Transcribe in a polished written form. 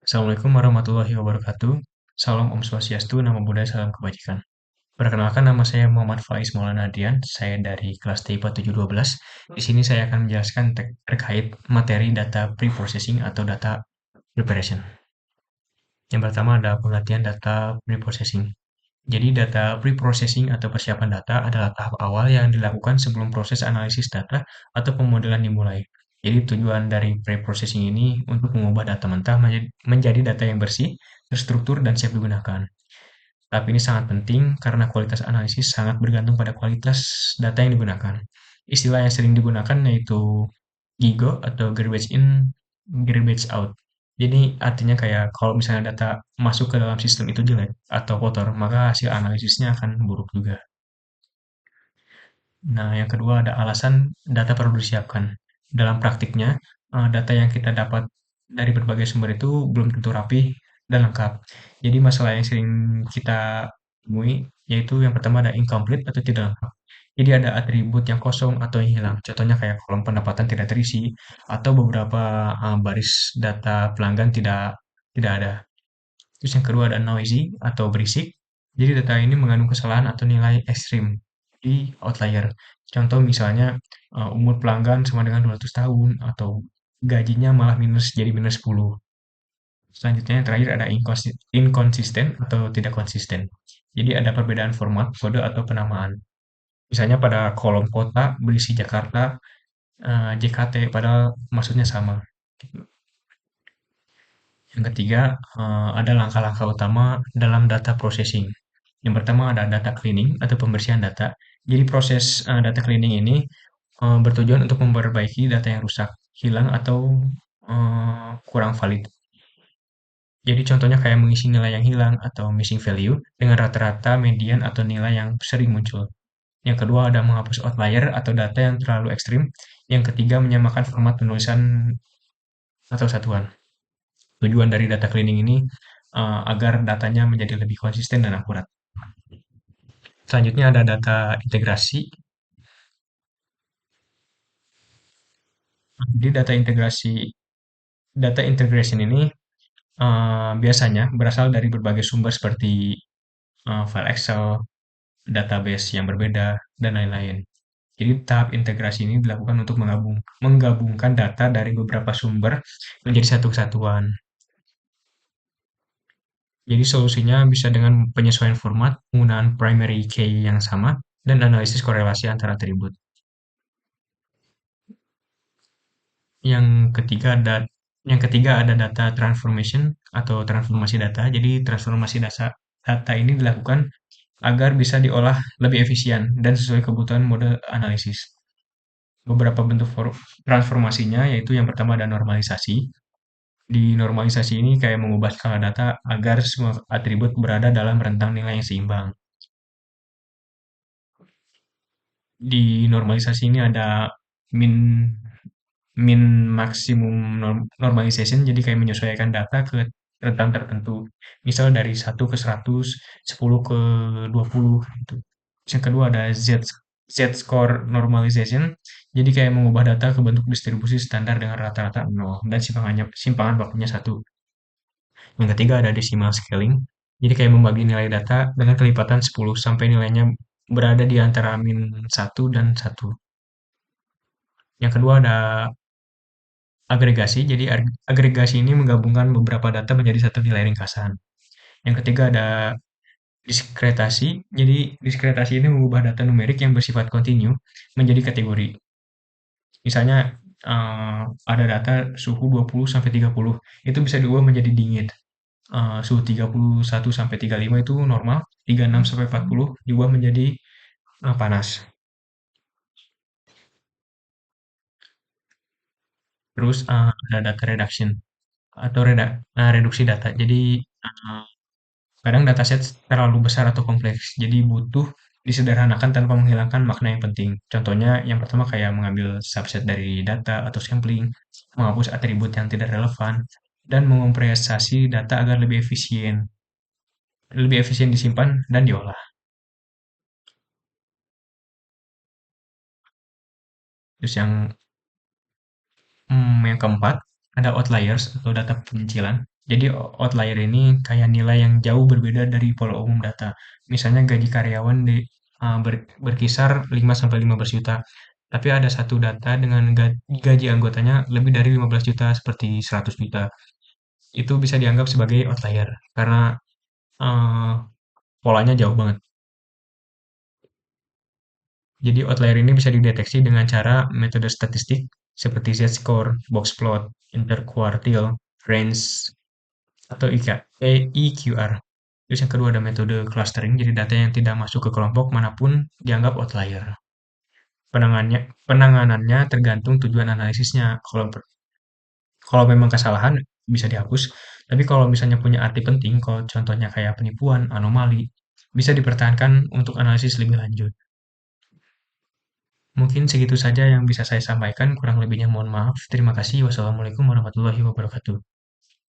Assalamualaikum warahmatullahi wabarakatuh. Salam Om Swastiastu, Namo Buddhaya, Salam Kebajikan. Perkenalkan, nama saya Muhammad Faiz Maulana Adrian. Saya dari kelas TIPA 712. Di sini saya akan menjelaskan terkait materi data pre-processing atau data preparation. Yang pertama ada pengertian data pre-processing. Jadi data pre-processing atau persiapan data adalah tahap awal yang dilakukan sebelum proses analisis data atau pemodelan dimulai. Jadi tujuan dari pre-processing ini untuk mengubah data mentah menjadi data yang bersih, terstruktur, dan siap digunakan. Tapi ini sangat penting karena kualitas analisis sangat bergantung pada kualitas data yang digunakan. Istilah yang sering digunakan yaitu GIGO atau garbage in, garbage out. Jadi artinya kayak kalau misalnya data masuk ke dalam sistem itu jelek atau kotor, maka hasil analisisnya akan buruk juga. Nah, yang kedua ada alasan data perlu disiapkan. Dalam praktiknya, data yang kita dapat dari berbagai sumber itu belum tentu rapi dan lengkap. Jadi masalah yang sering kita temui yaitu yang pertama ada incomplete atau tidak lengkap. Jadi ada atribut yang kosong atau yang hilang. Contohnya kayak kolom pendapatan tidak terisi atau beberapa baris data pelanggan tidak ada. Terus yang kedua ada noisy atau berisik. Jadi data ini mengandung kesalahan atau nilai ekstrim di outlier. Contoh misalnya umur pelanggan sama dengan 200 tahun atau gajinya malah minus jadi minus 10. Selanjutnya yang terakhir ada inconsistent atau tidak konsisten. Jadi ada perbedaan format, kode atau penamaan. Misalnya pada kolom kota berisi Jakarta, JKT padahal maksudnya sama. Yang ketiga, ada langkah-langkah utama dalam data processing. Yang pertama ada data cleaning atau pembersihan data. Jadi proses data cleaning ini bertujuan untuk memperbaiki data yang rusak, hilang atau kurang valid. Jadi contohnya kayak mengisi nilai yang hilang atau missing value dengan rata-rata, median, atau nilai yang sering muncul. Yang kedua ada menghapus outlier atau data yang terlalu ekstrim. Yang ketiga menyamakan format penulisan atau satuan. Tujuan dari data cleaning ini agar datanya menjadi lebih konsisten dan akurat. Selanjutnya ada data integrasi. Jadi data integration ini biasanya berasal dari berbagai sumber seperti file Excel, database yang berbeda, dan lain-lain. Jadi tahap integrasi ini dilakukan untuk menggabungkan data dari beberapa sumber menjadi satu kesatuan. Jadi solusinya bisa dengan penyesuaian format, penggunaan primary key yang sama, dan analisis korelasi antara atribut. Yang ketiga ada yang ketiga ada data transformation atau transformasi data. Jadi transformasi data ini dilakukan agar bisa diolah lebih efisien dan sesuai kebutuhan mode analisis. Beberapa bentuk transformasinya yaitu yang pertama ada normalisasi. Di normalisasi ini kayak mengubah skala data agar semua atribut berada dalam rentang nilai yang seimbang. Di normalisasi ini ada min min maksimum normalization, jadi kayak menyesuaikan data ke rentang tertentu. Misal dari 1 ke 100, 10 ke 20 gitu. Terus yang kedua ada Z-score normalization, jadi kayak mengubah data ke bentuk distribusi standar dengan rata-rata 0 dan simpangan waktunya 1. Yang ketiga ada decimal scaling, jadi kayak membagi nilai data dengan kelipatan 10 sampai nilainya berada di antara -1 dan 1. Yang kedua ada agregasi, jadi agregasi ini menggabungkan beberapa data menjadi satu nilai ringkasan. Yang ketiga ada diskretasi, jadi diskretasi ini mengubah data numerik yang bersifat kontinu menjadi kategori. Misalnya ada data suhu 20 sampai 30, itu bisa diubah menjadi dingin. Suhu 31 sampai 35 itu normal, 36 sampai 40 diubah menjadi panas. Terus ada data reduction atau reduksi data. Jadi uh, kadang dataset terlalu besar atau kompleks, jadi butuh disederhanakan tanpa menghilangkan makna yang penting. Contohnya yang pertama kayak mengambil subset dari data atau sampling, menghapus atribut yang tidak relevan, dan mengompresasi data agar lebih efisien disimpan dan diolah. Terus yang keempat, ada outliers atau data penyicilan. Jadi outlier ini kayak nilai yang jauh berbeda dari pola umum data. Misalnya gaji karyawan berkisar 5 sampai 15 juta. Tapi ada satu data dengan gaji anggotanya lebih dari 15 juta seperti 100 juta. Itu bisa dianggap sebagai outlier karena eh, polanya jauh banget. Jadi outlier ini bisa dideteksi dengan cara metode statistik seperti Z-score, box plot, interquartile, range, atau EQR. Terus yang kedua ada metode clustering, jadi data yang tidak masuk ke kelompok manapun dianggap outlier. Penanganannya tergantung tujuan analisisnya. Kalau memang kesalahan bisa dihapus, tapi kalau misalnya punya arti penting, kalau contohnya kayak penipuan, anomali, bisa dipertahankan untuk analisis lebih lanjut. Mungkin segitu saja yang bisa saya sampaikan, kurang lebihnya mohon maaf. Terima kasih. Wassalamualaikum warahmatullahi wabarakatuh.